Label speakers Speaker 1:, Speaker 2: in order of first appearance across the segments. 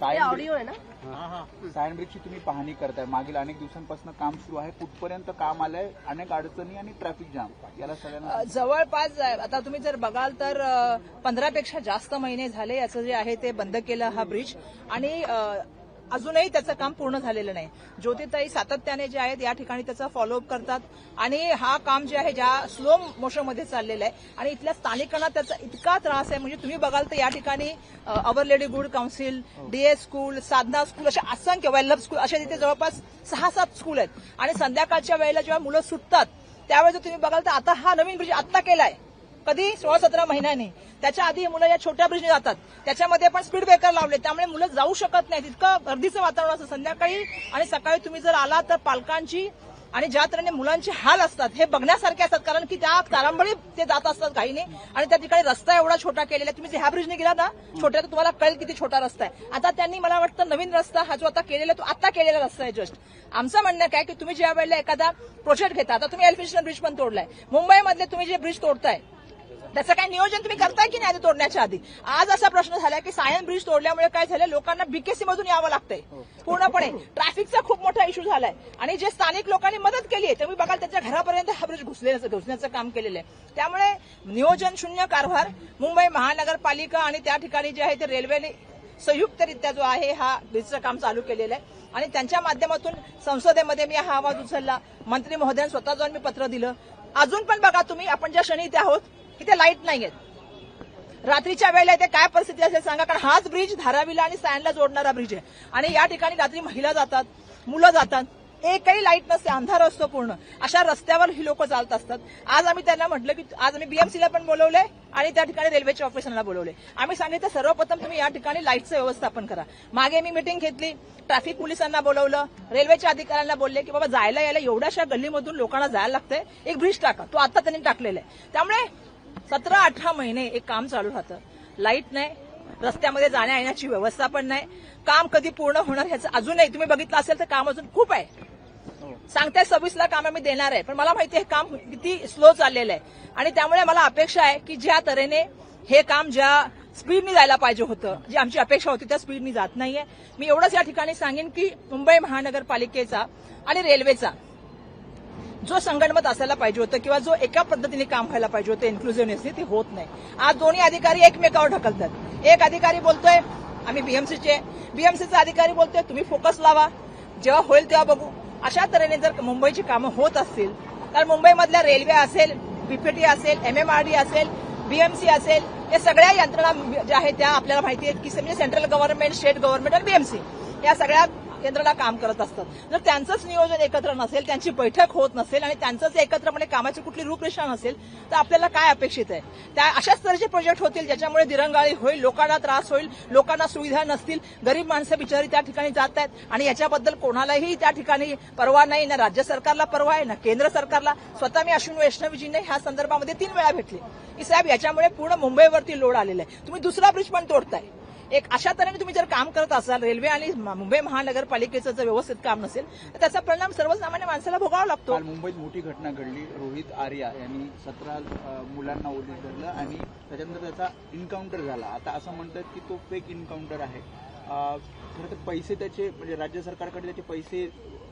Speaker 1: Audio आहे ना?
Speaker 2: सायन ब्रिजची तुम्ही पाहणी करताय, मागील अनेक दिवसांपासून काम सुरू आहे, कुठपर्यंत काम आलंय, अनेक अडचणी आणि ट्रॅफिक जाम याला सगळ्यांना
Speaker 3: जवळपास आता तुम्ही जर बघाल तर 15 पेक्षा जास्त महिने झाले याचं जे आहे ते बंद केलं हा ब्रिज आणि अजूनही त्याचं काम पूर्ण झालेलं नाही. ज्योतिताई सातत्याने जे आहेत या ठिकाणी त्याचा फॉलोअप करतात आणि हा काम जे आहे ज्या स्लो मोशनमध्ये चाललेलं आहे आणि इथल्या स्थानिकांना त्याचा इतका त्रास आहे. म्हणजे तुम्ही बघाल तर या ठिकाणी our lady good council, DS school, Sadhana school अशा असंख्य वल्लभ स्कूल अशा तिथे जवळपास 6-7 स्कूल आहेत आणि संध्याकाळच्या वेळेला जेव्हा मुलं सुटतात त्यावेळेस तुम्ही बघाल तर आता हा नवीन ब्रिज आत्ता केलाय, कधी 16-17 महिन्यांनी. त्याच्या आधी मुलं या छोट्या ब्रिजने जातात, त्याच्यामध्ये पण स्पीड ब्रेकर लावले, त्यामुळे मुलं जाऊ शकत नाहीत. इतकं गर्दीचं वातावरण असतं संध्याकाळी आणि सकाळी तुम्ही जर आला तर पालकांची आणि ज्या तऱ्हेने मुलांचे हाल असतात हे बघण्यासारखे असतात, कारण की त्या तारांबळी ते जात असतात घाईने आणि त्या ठिकाणी रस्ता एवढा छोटा केलेला आहे. तुम्ही ह्या ब्रिजने गेला ना छोट्या तर तुम्हाला कळेल किती छोटा रस्ता आहे. आता त्यांनी मला वाटतं नवीन रस्ता हा जो आता केलेला तो आता केलेला रस्ता आहे जस्ट. आमचं म्हणणं काय की तुम्ही ज्या वेळेला एखादा प्रोजेक्ट घेता, आता तुम्ही एलिफेंट ब्रिज पण तोडलाय, मुंबईमधले तुम्ही जे ब्रिज तोडताय त्याचं काय नियोजन तुम्ही करताय की नाही आधी तोडण्याच्या आधी? आज असा प्रश्न झालाय की सायन ब्रिज तोडल्यामुळे काय झालं, लोकांना बीकेसी मधून यावं लागतंय पूर्णपणे. ट्रॅफिकचा खूप मोठा इश्यू झालाय आणि जे स्थानिक लोकांनी मदत केली आहे तुम्ही बघाल त्याच्या घरापर्यंत हा ब्रिज घुसण्याचं काम केलेलं आहे. त्यामुळे नियोजन शून्य कारभार मुंबई महानगरपालिका आणि त्या ठिकाणी जे आहे ते रेल्वेने संयुक्तरित्या जो आहे हा ब्रिजचं काम चालू केलेलं आहे आणि त्यांच्या माध्यमातून संसदेमध्ये मी हा आवाज उचलला, मंत्री महोदयांनी स्वतः जाऊन मी पत्र दिलं. अजून पण बघा तुम्ही आपण ज्या क्षणी इथे आहोत इथे लाईट नाहीयेत, रात्रीच्या वेळेला इथे काय परिस्थिती असेल सांगा, कारण हाच ब्रिज धारावीला आणि सायनला जोडणारा ब्रिज आहे आणि या ठिकाणी रात्री महिला जातात, मुलं जातात, एकही लाईट नसते, अंधार असतो पूर्ण. अशा रस्त्यावर ही लोक चालत असतात. आज आम्ही त्यांना म्हटलं की आज आम्ही बीएमसीला पण बोलवलंय आणि त्या ठिकाणी रेल्वेच्या ऑफिसरला बोलवले. आम्ही सांगितलं सर्वप्रथम तुम्ही या ठिकाणी लाईटचं व्यवस्थापन करा. मागे मी मिटिंग घेतली, ट्रॅफिक पोलिसांना बोलवलं, रेल्वेच्या अधिकाऱ्यांना बोलले की बाबा जायला यायला एवढ्याशा गल्लीमधून लोकांना जायला लागतंय, एक ब्रिज टाका. तो आता त्यांनी टाकलेला आहे. त्यामुळे 17-18 महिने एक काम चालू राहतं, लाईट नाही, रस्त्यामध्ये जाण्या येण्याची व्यवस्था पण नाही, काम कधी पूर्ण होणार ह्याचं अजूनही तुम्ही बघितलं असेल तर काम अजून खूप आहे. सांगताय 26ला काम आम्ही देणार आहे, पण मला माहिती आहे हे काम किती स्लो चाललेलं आहे आणि त्यामुळे मला अपेक्षा आहे की ज्या तऱ्हेने हे काम ज्या स्पीडनी जायला पाहिजे होतं, जी आमची अपेक्षा होती त्या स्पीडनी जात नाहीये. मी एवढंच या ठिकाणी सांगेन की मुंबई महानगरपालिकेचा आणि रेल्वेचा जो संगनमत असायला पाहिजे होतं किंवा जो एका पद्धतीने काम व्हायला पाहिजे होतं इन्क्लुझिव्हनेसली, ते होत नाही. आज दोन्ही अधिकारी एकमेकावर ढकलतात. एक अधिकारी बोलतोय आम्ही बीएमसीचा अधिकारी बोलतोय तुम्ही फोकस लावा, जेव्हा होईल तेव्हा बघू. अशा तऱ्हेने जर मुंबईची कामं होत असतील तर मुंबईमधल्या रेल्वे असेल, बीपीटी असेल, एमएमआरडी असेल, बीएमसी असेल, या सगळ्या यंत्रणा ज्या आहेत त्या आपल्याला माहिती आहेत की म्हणजे सेंट्रल गव्हर्नमेंट, स्टेट गव्हर्नमेंट आणि बीएमसी या सगळ्या यंत्रणा काम करत असतात. जर त्यांचंच नियोजन एकत्र नसेल, त्यांची बैठक होत नसेल आणि त्यांचंच एकत्रपणे कामाची कुठली रूपरेषा नसेल तर आपल्याला काय अपेक्षित आहे? त्या अशाच तऱ्हेचे प्रोजेक्ट होतील ज्याच्यामुळे दिरंगाळी होईल, लोकांना त्रास होईल, लोकांना सुविधा नसतील, गरीब माणसं बिचारी त्या ठिकाणी जात आहेत आणि याच्याबद्दल कोणालाही त्या ठिकाणी पर्वा नाही, ना राज्य सरकारला पर्वा आहे ना केंद्र सरकारला. स्वतः मी अश्विनी वैष्णवीजींना ह्या संदर्भामध्ये 3 वेळा भेटले की साहेब याच्यामुळे पूर्ण मुंबईवरती लोड आलेला आहे, तुम्ही दुसरा ब्रिज पण तोडताय. एक अशा तऱ्हेने तुम्ही जर काम करत असाल रेल्वे आणि मुंबई महानगरपालिकेचं जर व्यवस्थित काम नसेल तर त्याचा परिणाम सर्वसामान्य माणसाला भोगावा लागतो.
Speaker 2: काल मुंबईत मोठी घटना घडली, रोहित आर्या यांनी 17 मुलांना ओलीस धरलं आणि त्याच्यानंतर त्याचा एन्काउंटर झाला. आता असं म्हणतात की तो फेक एन्काउंटर आहे. खरं तर पैसे त्याचे म्हणजे राज्य सरकारकडे त्याचे पैसे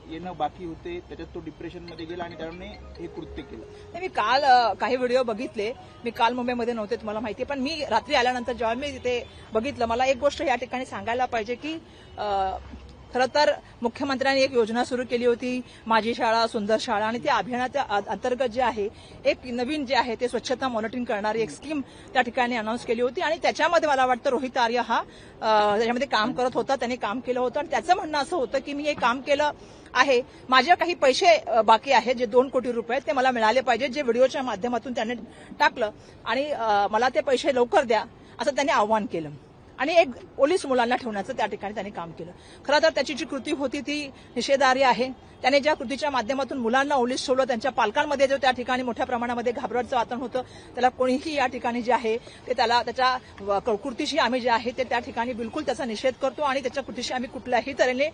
Speaker 2: येणं बाकी होते, त्याच्यात तो डिप्रेशनमध्ये गेला आणि त्याने हे कृत्य केलं.
Speaker 3: मी काल काही व्हिडिओ बघितले, मी काल मुंबईमध्ये नव्हते तुम्हाला माहिती आहे, पण मी रात्री आल्यानंतर जेव्हा मी तिथे बघितलं मला एक गोष्ट या ठिकाणी सांगायला पाहिजे की खरं तर मुख्यमंत्र्यांनी एक योजना सुरू केली होती, माझी शाळा सुंदर शाळा, आणि त्या अभियानाच्या अंतर्गत जे आहे एक नवीन जे आहे ते स्वच्छता मॉनिटरिंग करणारी एक स्कीम त्या ठिकाणी अनाऊन्स केली होती आणि त्याच्यामध्ये मला वाटतं रोहित आर्या हा त्याच्यामध्ये काम करत होता, त्याने काम केलं होतं आणि त्याचं म्हणणं असं होतं की मी हे काम केलं आहे, माझे काही पैसे बाकी आहेत जे 2 कोटी रुपये ते मला मिळाले पाहिजे, जे व्हिडिओच्या माध्यमातून त्याने टाकलं आणि मला ते पैसे लवकर द्या असं त्यांनी आवाहन केलं आणि एक पोलीस मुलांना ठेवण्याचं त्या ठिकाणी त्यांनी काम केलं. खरं तर त्याची जी कृती होती ती निषेधार्ह आहे. त्याने ज्या कृतीच्या माध्यमातून मुलांना ओलीस ठेवलं, त्यांच्या पालकांमध्ये जो त्या ठिकाणी मोठ्या प्रमाणामध्ये घाबरटचं वातावरण होतं, त्याला कोणीही या ठिकाणी जे आहे ते त्याला त्याच्या कृतीशी आम्ही जे आहे ते त्या ठिकाणी बिलकुल त्याचा निषेध करतो आणि त्याच्या कृतीशी आम्ही कुठल्याही तऱ्हेने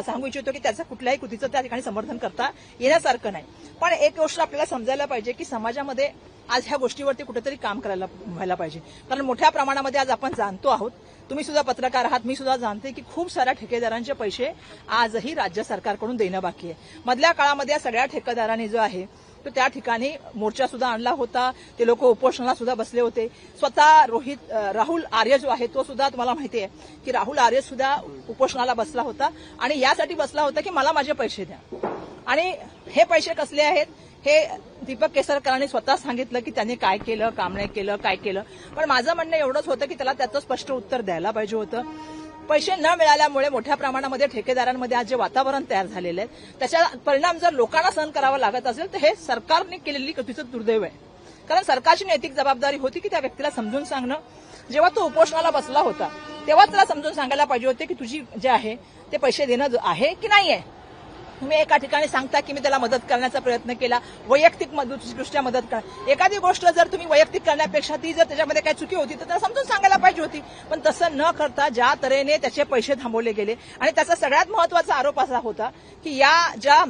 Speaker 3: सांगू इच्छितो की त्याच्या कुठल्याही कृतीचं त्या ठिकाणी समर्थन करता येण्यासारखं नाही. पण एक गोष्ट आपल्याला समजायला पाहिजे की समाजामध्ये आज ह्या गोष्टीवरती कुठेतरी काम व्हायला पाहिजे. कारण मोठ्या प्रमाणामध्ये आज आपण जाणतो आहोत, तुम्ही सुद्धा पत्रकार आहात, मी सुद्धा जाणते की खूप साऱ्या ठेकेदारांचे पैसे आजही राज्य सरकारकडून देणं बाकी आहे. मधल्या काळामध्ये या सगळ्या ठेकेदारांनी जो आहे तो त्या ठिकाणी मोर्चा सुद्धा आणला होता, ते लोक उपोषणाला सुद्धा बसले होते. स्वतः राहुल आर्य जो आहे तो सुद्धा तुम्हाला माहिती आहे की राहुल आर्य सुद्धा उपोषणाला बसला होता आणि यासाठी बसला होता की मला माझे पैसे द्या. आणि हे पैसे कसले आहेत हे दीपक केसरकरांनी स्वतः सांगितलं की त्यांनी काय केलं, काम नाही केलं, काय केलं. पण माझं म्हणणं एवढंच होतं की त्याला त्याचं स्पष्ट उत्तर द्यायला पाहिजे होतं. पैसे न मिळाल्यामुळे मोठ्या प्रमाणामध्ये ठेकेदारांमध्ये आज जे वातावरण तयार झालेलं आहे त्याचा परिणाम जर लोकांना सहन करावा लागत असेल तर हे सरकारने केलेली कृतीचं दुर्दैव आहे. कारण सरकारची नैतिक जबाबदारी होती की त्या व्यक्तीला समजून सांगणं. जेव्हा तो उपोषणाला बसला होता तेव्हा त्याला समजून सांगायला पाहिजे होते की तुझी जे आहे ते पैसे देणं आहे की नाही आहे. तुम्ही एका ठिकाणी सांगता की मी त्याला मदत करण्याचा प्रयत्न केला, वैयक्तिक दृष्ट्या मदत करा. एखादी गोष्ट जर तुम्ही वैयक्तिक करण्यापेक्षा ती जर त्याच्यामध्ये काही चुकी होती तर त्याला समजून सांगायला पाहिजे होती. पण तसं न करता ज्या तऱ्हेने त्याचे पैसे थांबवले गेले आणि त्याचा सगळ्यात महत्वाचा आरोप असा होता की या ज्या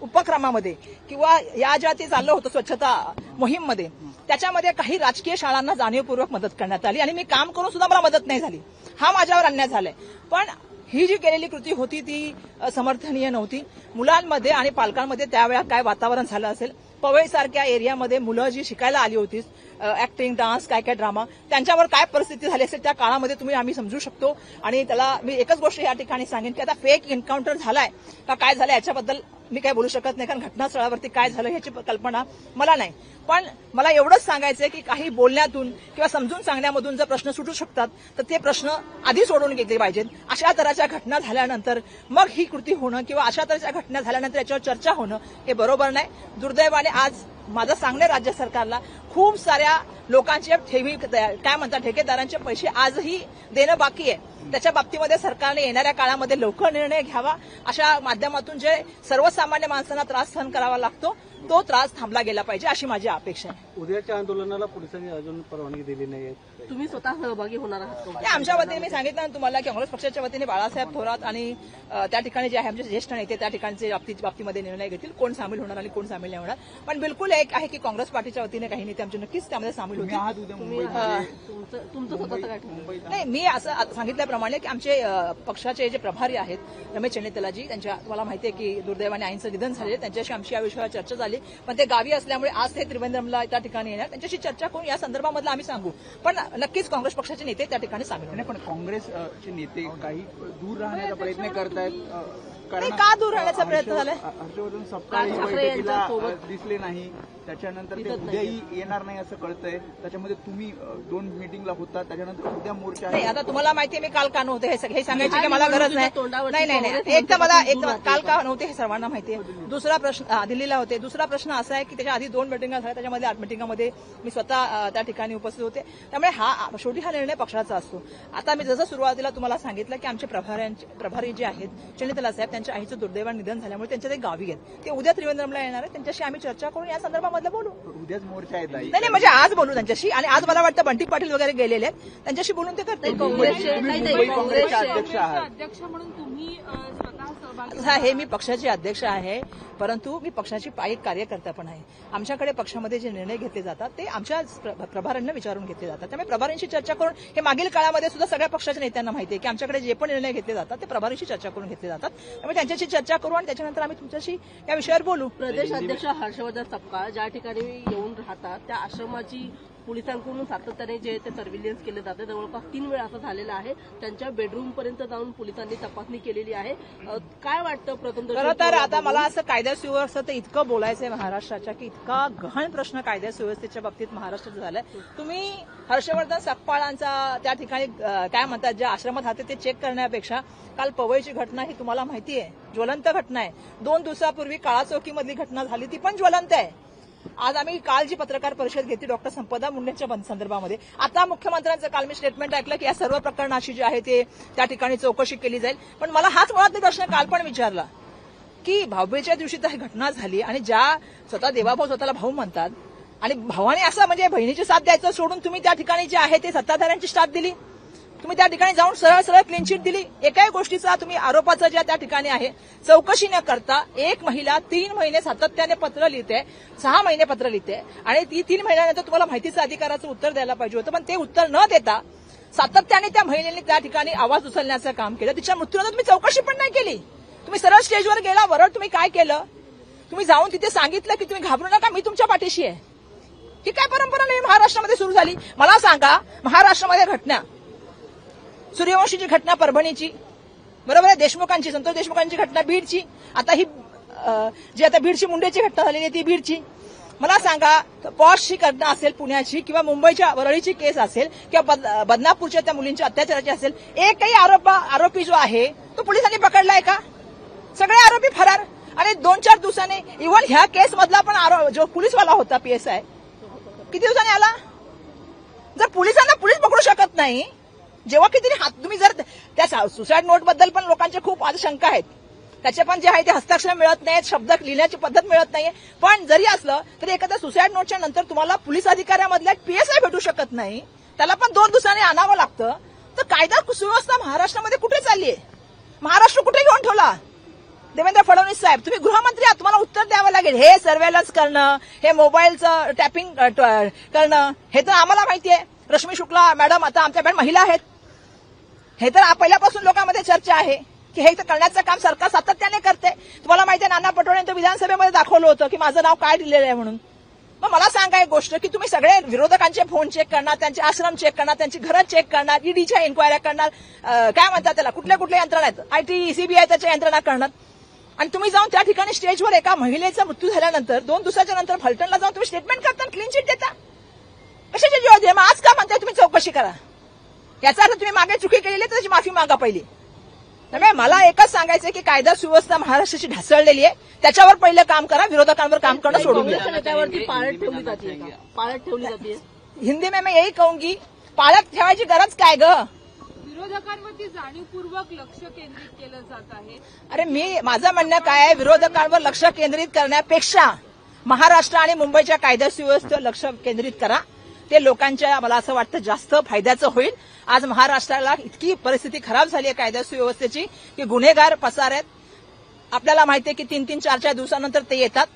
Speaker 3: उपक्रमामध्ये किंवा या ज्या ते चाललं होतं स्वच्छता मोहीममध्ये त्याच्यामध्ये काही राजकीय शाळांना जाणीवपूर्वक मदत करण्यात आली आणि मी काम करून सुद्धा मला मदत नाही झाली. हा माझ्यावर अन्याय झालाय. पण ही जी केलेली कृती होती ती समर्थनीय नव्हती. मुलांमध्ये आणि पालकांमध्ये त्यावेळा काय वातावरण झालं असेल. पवईसारख्या एरियामध्ये मुलं जी शिकायला आली होती ऍक्टिंग, डान्स, काय काय ड्रामा, त्यांच्यावर काय परिस्थिती झाली असेल त्या काळामध्ये आम्ही समजू शकतो. आणि त्याला मी एकच गोष्ट या ठिकाणी सांगेन की आता फेक एन्काउंटर झालाय का काय झालं याच्याबद्दल मी काय बोलू शकत नाही, कारण घटनास्थळावरती काय झालं ह्याची कल्पना मला नाही. पण मला एवढंच सांगायचंय की काही बोलण्यातून किंवा समजून सांगण्यामधून जर प्रश्न सुटू शकतात तर ते प्रश्न आधी सोडून घेतले पाहिजेत. अशा तऱ्हेच्या घटना झाल्यानंतर मग ही कृती होणं किंवा अशा तऱ्हेच्या घटना झाल्यानंतर याच्यावर चर्चा होणं हे बरोबर नाही. दुर्दैवाने आज माझं सांगणं राज्य सरकारला खूप साऱ्या लोकांचे काय म्हणतात ठेकेदारांचे पैसे आजही देणं बाकी आहे. त्याच्या बाबतीमध्ये सरकारने येणाऱ्या काळामध्ये लवकर निर्णय घ्यावा. अशा माध्यमातून जे सर्वसामान्य माणसांना त्रास सहन करावा लागतो तो त्रास थांबला गेला पाहिजे अशी माझी अपेक्षा आहे.
Speaker 1: उद्याच्या आंदोलनाला पोलिसांनी अजून परवानगी दिली नाही. तुम्ही स्वतः सहभागी होणार आहात?
Speaker 3: आमच्या वतीने मी सांगितलं ना तुम्हाला की काँग्रेस पक्षाच्या वतीने बाळासाहेब थोरात आणि त्या ठिकाणी जे आहे आमचे ज्येष्ठ नेते त्या ठिकाणचे बाबतीमध्ये निर्णय घेतील कोण सामील होणार आणि कोण सामील नाही होणार. पण बिलकुल एक आहे की काँग्रेस पार्टीच्या वतीने काही नेते आमचे नक्कीच त्यामध्ये सामील होतील.
Speaker 1: तुमचं स्वतःचं काय
Speaker 3: नाही, मी असं सांगितल्याप्रमाणे की आमचे पक्षाचे जे प्रभारी आहेत रमेश चन्नेतलाजी, त्यांच्या तुम्हाला माहिती आहे की दुर्दैवाने आईंचं निधन झाले. त्यांच्याशी आमची या विषयावर चर्चा झाली पण ते गावी असल्यामुळे आज ते त्रिवेंद्रमला त्या ठिकाणी येणार. त्यांच्याशी चर्चा करून या संदर्भामधलं आम्ही सांगू. पण नक्कीच काँग्रेस पक्षाचे नेते त्या ठिकाणी सामील होणार.
Speaker 2: पण काँग्रेसचे नेते काही दूर राहण्याचा प्रयत्न करतायत.
Speaker 3: का दूर राहण्याचा प्रयत्न झालाय?
Speaker 2: हर्षवर्धन सपकाळ बैठकीला दिसले नाही, त्याच्यानंतर ते उद्याही येणार नाही असं कळतंय. त्याच्यामध्ये तुम्ही 2 मीटिंगला होता, त्याच्यानंतर उद्या मोर्चा
Speaker 3: नाही. आता तुम्हाला माहितीये मी काल का नव्हते हे सांगायची की मला गरज नाही. नाही एक तर मला काल का नव्हते हे सर्वांना माहितीये. दुसरा प्रश्न दिल्लीला होते. दुसरा प्रश्न असा आहे की त्याच्या आधी 2 मिटिंगा झाल्या, त्याच्यामध्ये 8 मिटिंगामध्ये मी स्वतः त्या ठिकाणी उपस्थित होते. त्यामुळे शेवटी हा निर्णय पक्षाचा असतो. आता मी जसं सुरुवातीला तुम्हाला सांगितलं की आमचे प्रभारी जे आहेत चन्नेतला साहेब, त्यांच्या आईचं दुर्दैवाने निधन झाल्यामुळे त्यांच्या ते गावी आहेत. ते उद्या त्रिवेंद्रमला येणार आहे. त्यांच्याशी आम्ही चर्चा करून या संदर्भामधलं बोलू.
Speaker 2: उद्याच मोर्चा आहे.
Speaker 3: नाही म्हणजे आज बोलू त्यांच्याशी. आणि आज मला वाटतं बंटी पाटील वगैरे गेलेले आहेत, त्यांच्याशी बोलून ते करतील.
Speaker 2: काँग्रेसचे अध्यक्ष आहात.
Speaker 4: अध्यक्ष म्हणून तुम्ही
Speaker 3: हे मी पक्षाचे अध्यक्ष आहे, परंतु मी पक्षाची पायिक कार्यकर्ता पण आहे. आमच्याकडे पक्षामध्ये जे निर्णय घेतले जातात ते आमच्या प्रभाऱ्यांना विचारून घेतले जातात. त्यामुळे प्रभाऱ्यांशी चर्चा करून हे मागील काळामध्ये सुद्धा सगळ्या पक्षाच्या नेत्यांना माहिती आहे की आमच्याकडे जे पण निर्णय घेतले जातात ते प्रभारीशी चर्चा करून घेतले जातात. त्यामुळे त्यांच्याशी चर्चा करू आणि त्याच्यानंतर आम्ही तुमच्याशी या विषयावर बोलू.
Speaker 1: प्रदेश अध्यक्ष हर्षवर्धन सपकाळ ज्या ठिकाणी येऊन राहतात त्या आश्रमाची पोलिसांकडून सातत्याने जे ते सर्व्हिलन्स केले जाते, जवळपास 3 वेळा असं झालेलं आहे. त्यांच्या बेडरूम पर्यंत जाऊन पोलिसांनी तपासणी केलेली आहे. काय वाटतं प्रथम?
Speaker 3: खरं तर आता मला असं कायदा सुव्यवस्थेचं इतकं बोलायचंय महाराष्ट्राच्या की इतका गहन प्रश्न कायदा सुव्यवस्थेच्या बाबतीत महाराष्ट्रात झालाय. तुम्ही हर्षवर्धन सपकाळांचा त्या ठिकाणी काय म्हणतात ज्या आश्रमात राहते ते चेक करण्यापेक्षा काल पवईची घटना ही तुम्हाला माहिती आहे ज्वलंत घटना आहे. 2 दिवसापूर्वी काळा चौकीमधली घटना झाली ती पण ज्वलंत आहे. आज आम्ही काल जी पत्रकार परिषद घेतली डॉक्टर संपदा मुंडेंच्या संदर्भामध्ये, आता मुख्यमंत्र्यांचं काल मी स्टेटमेंट ऐकलं की या सर्व प्रकरणाशी जे आहे ते त्या ठिकाणी चौकशी केली जाईल. पण मला हाच मुळात प्रश्न काल पण विचारला की भाऊबीजेच्या दिवशी तर ही घटना झाली आणि ज्या स्वतः देवाभाऊ स्वतःला भाऊ म्हणतात आणि भावाने असं म्हणजे बहिणीची साथ द्यायचं सोडून तुम्ही त्या ठिकाणी जे आहे ते सत्ताधाऱ्यांची साथ दिली. तुम्ही त्या ठिकाणी जाऊन सरळ सरळ क्लीन चिट दिली. एकाही गोष्टीचा तुम्ही आरोपाचं ज्या त्या ठिकाणी आहे चौकशी न करता एक महिला 3 महिने सातत्याने पत्र लिहिते, 6 महिने पत्र लिहिते आणि ती 3 महिन्यानंतर तुम्हाला माहितीचं अधिकाराचं उत्तर द्यायला पाहिजे होतं, पण ते उत्तर न देता सातत्याने त्या महिलेने त्या ठिकाणी आवाज उचलण्याचं काम केलं. तिच्या मृत्यूनंतर तुम्ही चौकशी पण नाही केली. तुम्ही सरळ स्टेजवर गेला. वरळ तुम्ही काय केलं? तुम्ही जाऊन तिथे सांगितलं की तुम्ही घाबरू नका, मी तुमच्या पाठीशी आहे. ही काय परंपरा नाही महाराष्ट्रामध्ये सुरू झाली? मला सांगा, महाराष्ट्रामध्ये घटना, सूर्यवंशीची घटना परभणीची, बरोबर आहे, देशमुखांची, संतोष देशमुखांची घटना बीडची, आता ही जी आता बीडची मुंडेची घटना झालेली आहे ती बीडची. मला सांगा, पॉशची घटना असेल पुण्याची किंवा मुंबईच्या वरळीची केस असेल किंवा बदनापूरच्या त्या मुलींच्या अत्याचाराची असेल, एकही आरोपी जो आहे तो पोलिसांनी पकडलाय का? सगळे आरोपी फरार. आणि 2-4 दिवसांनी इव्हन ह्या केसमधला पण जो पोलीसवाला होता PSI किती दिवसांनी आला? जर पोलिसांना पोलीस पकडू शकत नाही, जेव्हा किती तुम्ही जर त्या सुसाईड नोटबद्दल पण लोकांचे खूप आज शंका आहेत, त्याचे पण जे आहे ते हस्ताक्षर मिळत नाहीत, शब्द लिहिण्याची पद्धत मिळत नाहीये. पण जरी असलं तरी एखाद्या सुसाईड नोटच्या नंतर तुम्हाला पोलीस अधिकाऱ्यामधल्या PSI भेटू शकत नाही, त्याला पण 2 दिवसांनी आणावं लागतं. तर कायदा सुव्यवस्था महाराष्ट्रामध्ये कुठे चाललीये? महाराष्ट्र कुठे घेऊन ठेवला? देवेंद्र फडणवीस साहेब, तुम्ही गृहमंत्री आहात, तुम्हाला उत्तर द्यावं लागेल. हे सर्व्हेलन्स करणं, हे मोबाईलचं टॅपिंग करणं, हे तर आम्हाला माहितीये. रश्मी शुक्ला मॅडम आता आमच्याकडे महिला आहेत, हे तर पहिल्यापासून लोकांमध्ये चर्चा आहे की हे तर करण्याचं काम सरकार सातत्याने करते. तुम्हाला माहिती आहे, नाना पटोले तर विधानसभेमध्ये दाखवलं होतं की माझं नाव काय दिलेलं आहे म्हणून. मग मला सांगा एक गोष्ट, की तुम्ही सगळे विरोधकांचे फोन चेक करणार, त्यांचे आश्रम चेक करणार, त्यांची घरं चेक करणार, ईडीच्या इन्क्वायऱ्या करणार, काय म्हणतात त्याला, कुठल्या कुठल्या यंत्रणा आहेत, IT CBI त्याच्या यंत्रणा करणार. आणि तुम्ही जाऊन त्या ठिकाणी स्टेजवर एका महिलेचा मृत्यू झाल्यानंतर 2 दिवसाच्या नंतर फलटणला जाऊन तुम्ही स्टेटमेंट करता, क्लीन चिट देता. कशाची जीव दे? मग आज का म्हणताय तुम्ही चौकशी करा? याचा अर्थ तुम्ही मागे चुकी केलेली तर त्याची माफी मागा पहिली. त्यामुळे मला एकच सांगायचं की कायदा सुव्यवस्था महाराष्ट्राची ढासळलेली आहे, त्याच्यावर पहिलं काम करा, विरोधकांवर काम करणं सोडून द्या.
Speaker 1: नेत्यावरती पाळत ठेवली जाते.
Speaker 3: हिंदी में मैं यही कहूंगी, पाळत ठेवायची गरज काय ग?
Speaker 4: विरोधकांवरती जाणीवपूर्वक लक्ष केंद्रित केलं जात आहे.
Speaker 3: अरे माझं म्हणणं काय आहे, विरोधकांवर लक्ष केंद्रित करण्यापेक्षा महाराष्ट्र आणि मुंबईच्या कायदा सुव्यवस्थेवर लक्ष केंद्रित करा. ते लोकांच्या, मला असं वाटतं, जास्त फायद्याचं होईल. आज महाराष्ट्राला इतकी परिस्थिती खराब झाली आहे कायदा सुव्यवस्थेची की गुन्हेगार पसार आहेत. आपल्याला माहिती आहे की 3-3, 4-4 दिवसानंतर ते येतात.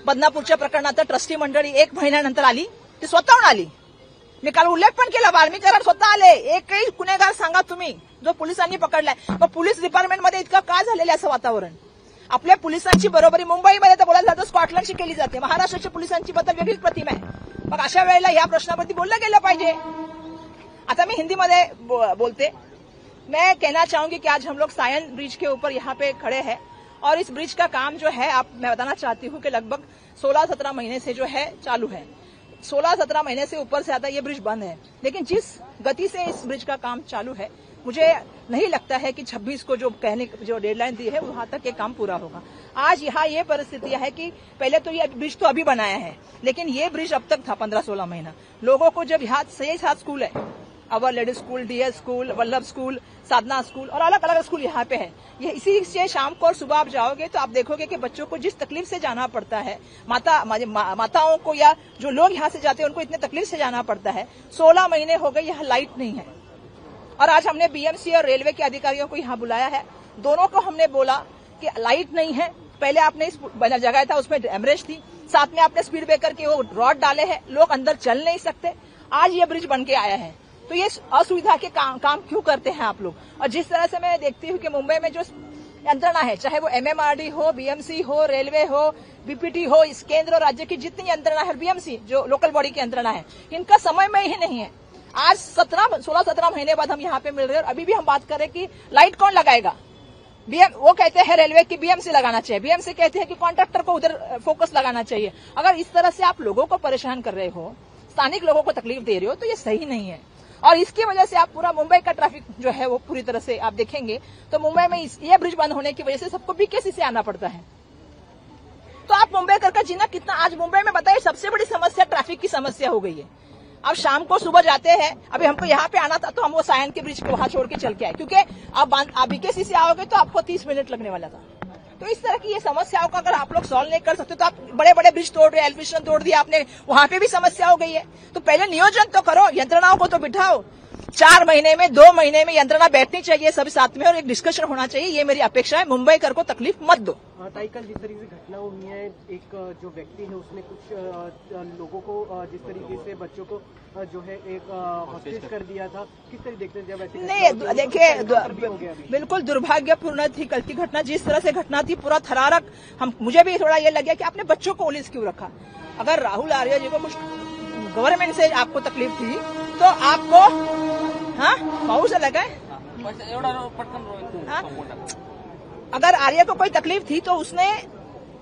Speaker 3: बदनापूरच्या प्रकरणात ट्रस्टी मंडळी 1 महिन्यानंतर आली, ती स्वतःहून आली. मी काल उल्लेख पण केला, वाल्मिकी कराड स्वतः आले. एकही गुन्हेगार सांगा तुम्ही जो पोलिसांनी पकडलाय. मग पोलीस डिपार्टमेंटमध्ये इतकं काय झालेलं असं वातावरण? आपल्या पोलिसांची बरोबरी मुंबईमध्ये तर बोलायला जातं स्कॉटलंडची केली जाते, महाराष्ट्राच्या पोलिसांची बद्दल वेगळीच प्रतिमा आहे. मग अशा वेळेला या प्रश्नावरती बोललं गेलं पाहिजे. आता मैं हिंदी में बोलते, मैं कहना चाहूंगी कि आज हम लोग सायन ब्रिज के ऊपर यहाँ पे खड़े हैं और इस ब्रिज का काम जो है मैं बताना चाहती हूँ कि लगभग 16-17 महीने से जो है चालू है. 16-17 महीने से ऊपर से ज्यादा ये ब्रिज बंद है, लेकिन जिस गति से इस ब्रिज का काम चालू है मुझे नहीं लगता है कि 26 को जो डेडलाइन दी है वहां तक ये काम पूरा होगा. आज यहाँ ये परिस्थितियां है कि पहले तो ये ब्रिज तो अभी बनाया है, लेकिन ये ब्रिज अब तक था 15-16 महीना. लोगों को जब यहाँ 6-7 स्कूल है, our ladies school, DS school, Vallabh school, Sadhana school और अलग अलग स्कूल यहाँ पे है. ये इसी से शाम को और सुबह आप जाओगे तो आप देखोगे कि बच्चों को जिस तकलीफ से जाना पड़ता है, माताओं को या जो लोग यहाँ से जाते हैं उनको इतने तकलीफ से जाना पड़ता है. 16 महीने हो गए यहाँ लाइट नहीं है. और आज हमने BMC और रेलवे के अधिकारियों को यहाँ बुलाया है. दोनों को हमने बोला कि लाइट नहीं है, पहले आपने इस जगह था उसमें एमरेज थी, साथ में आपने स्पीड ब्रेकर के वो रॉड डाले हैं, लोग अंदर चल नहीं सकते. आज ये ब्रिज बन के आया है, तो ये असुविधा के काम क्यों करते हैं आप लोग? और जिस तरह से मैं देखती हूँ कि मुंबई में जो यंत्रणा है, चाहे वो MMRD हो, BMC हो, रेलवे हो, BPT हो, इस केंद्र और राज्य की जितनी यंत्रणा है, BMC जो लोकल बॉडी की यंत्रणा है, इनका समय में ही नहीं है. आज 16-17 महीने बाद हम यहाँ पे मिल रहे हैं और अभी भी हम बात कर रहे हैं कि लाइट कौन लगाएगा. वो कहते हैं रेलवे की BMC लगाना चाहिए, BMC कहते हैं कि कॉन्ट्रैक्टर को उधर फोकस लगाना चाहिए. अगर इस तरह से आप लोगों को परेशान कर रहे हो, स्थानिक लोगों को तकलीफ दे रहे हो, तो ये सही नहीं है. और इसकी वजह से आप पूरा मुंबई का ट्रैफिक जो है वो पूरी तरह से आप देखेंगे तो मुंबई में ये ब्रिज बंद होने की वजह से सबको BKC से आना पड़ता है. तो आप मुंबई का जीना कितना, आज मुंबई में बताइए सबसे बड़ी समस्या ट्रैफिक की समस्या हो गई है. अब शाम को सुबह जाते हैं, अभी हमको यहाँ पे आना था तो हम वो सायन के ब्रिज को वहां छोड़ के चल के आए, क्योंकि आप BKC से आओगे तो आपको 30 मिनट लगने वाला था. तो इस तरह की ये समस्याओं का अगर आप लोग सॉल्व नहीं कर सकते तो आप बड़े बड़े ब्रिज तोड़ रहे, एलिवेशन तोड़ दिया आपने, वहां पे भी समस्या हो गई है. तो पहले नियोजन तो करो, यंत्रणाओं को तो बिठाओ. 4 महीने में 2 महीने में यंत्रणा बैठनी चाहिए सभी साथ में और एक डिस्कशन होना चाहिए, ये मेरी अपेक्षा है। मुंबईकर को तकलीफ मत दो।
Speaker 5: ताई कल जिस तरीके से घटना हुई है, एक जो व्यक्ति है उसने कुछ लोगों को जिस तरीके से बच्चों को जो है एक हॉस्टेज कर दिया था, किस तरह देखते हैं जब ऐसे?
Speaker 3: नहीं देखिए, बिल्कुल दुर्भाग्यपूर्ण थी कल की घटना, जिस तरह से घटना थी पूरा थरारक। मुझे भी थोड़ा ये लगा कि आपने बच्चों को पुलिस क्यों रखा। अगर राहुल आर्या जी को कुछ गवर्नमेंट से आपको तकलीफ थी तो आपको भाऊ से लगा अगर आर्या को कोई तकलीफ थी तो उसने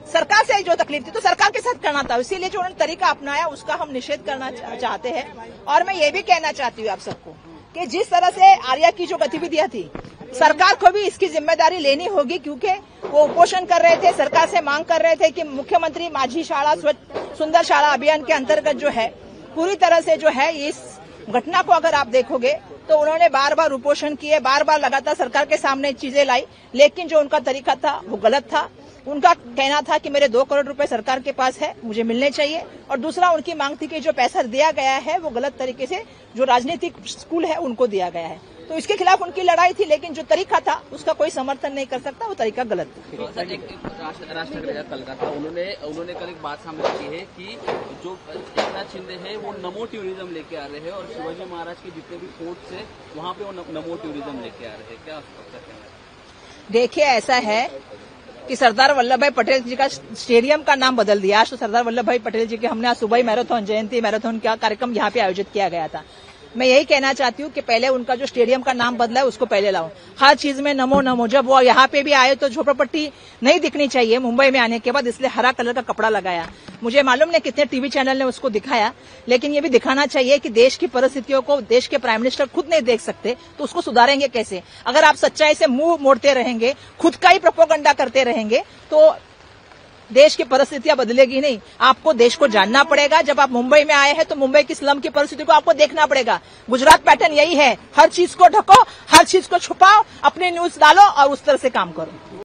Speaker 3: सरकार से जो तकलीफ थी तो सरकार के साथ करना था, इसीलिए जो उन्होंने तरीका अपनाया उसका हम निषेध करना चाहते हैं। और मैं ये भी कहना चाहती हूँ आप सबको कि जिस तरह से आर्या की जो गतिविधियां थी, सरकार को भी इसकी जिम्मेदारी लेनी होगी, क्योंकि वो उपोषण कर रहे थे, सरकार से मांग कर रहे थे कि मुख्यमंत्री माझी शाला सुंदर शाला अभियान के अंतर्गत जो है पूरी तरह से जो है इस घटना को अगर आप देखोगे तो उन्होंने बार बार उपोषण किए, बार बार लगातार सरकार के सामने चीजें लाई, लेकिन जो उनका तरीका था वो गलत था। उनका कहना था कि मेरे 2 करोड़ रुपए सरकार के पास है, मुझे मिलने चाहिए। और दूसरा उनकी मांग थी कि जो पैसा दिया गया है वो गलत तरीके से जो राजनीतिक स्कूल है उनको दिया गया है, तो इसके खिलाफ उनकी लड़ाई थी। लेकिन जो तरीका था उसका कोई समर्थन नहीं कर सकता, वो तरीका गलत था।
Speaker 6: राज ठाकरे का कल का था, उन्होंने कल एक बात सामने रखी है कि जो एकनाथ शिंदे है वो नमो टूरिज्म लेके आ रहे हैं और शिवाजी महाराज के जितने भी फोर्ट्स है वहाँ पे वो नमो टूरिज्म लेके आ रहे हैं, क्या कहना है?
Speaker 3: देखिए, ऐसा है कि सरदार वल्लभ भाई पटेल जी का स्टेडियम का नाम बदल दिया। आज तो सरदार वल्लभ भाई पटेल जी के हमने आज सुबह ही मैराथन, जयंती मैराथन का कार्यक्रम यहाँ पे आयोजित किया गया था। मैं यही कहना चाहती हूँ कि पहले उनका जो स्टेडियम का नाम बदला है उसको पहले लाओ। हर चीज में नमो नमो। जब वो यहाँ पे भी आए तो झोपड़पट्टी नहीं दिखनी चाहिए मुंबई में आने के बाद, इसलिए हरा कलर का कपड़ा लगाया। मुझे मालूम नहीं कितने टीवी चैनल ने उसको दिखाया, लेकिन ये भी दिखाना चाहिए कि देश की परिस्थितियों को देश के प्राइम मिनिस्टर खुद नहीं देख सकते तो उसको सुधारेंगे कैसे? अगर आप सच्चाई से मुंह मोड़ते रहेंगे, खुद का ही प्रोपोगंडा करते रहेंगे तो देश की परिस्थितियां बदलेगी नहीं। आपको देश को जानना पड़ेगा। जब आप मुंबई में आए हैं तो मुंबई की स्लम की परिस्थिति को आपको देखना पड़ेगा। गुजरात पैटर्न यही है, हर चीज को ढको, हर चीज को छुपाओ, अपनी न्यूज डालो और उस तरह से काम करो।